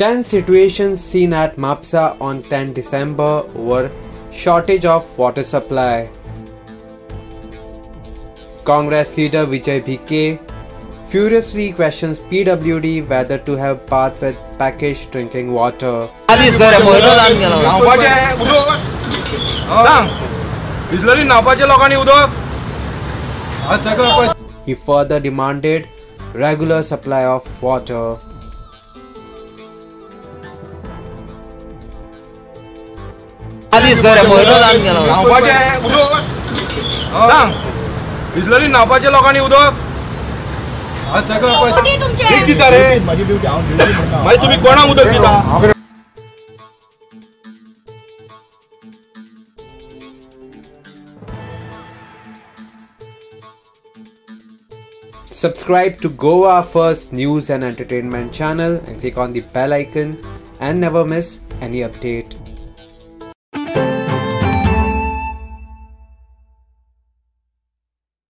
Tense situations seen at Mapsa on 10 December over shortage of water supply. Congress leader Vijay BK furiously questions PWD whether to have bath with packaged drinking water. He further demanded regular supply of water. Subscribe to Goa First News and Entertainment channel and click on the bell icon and never miss any update.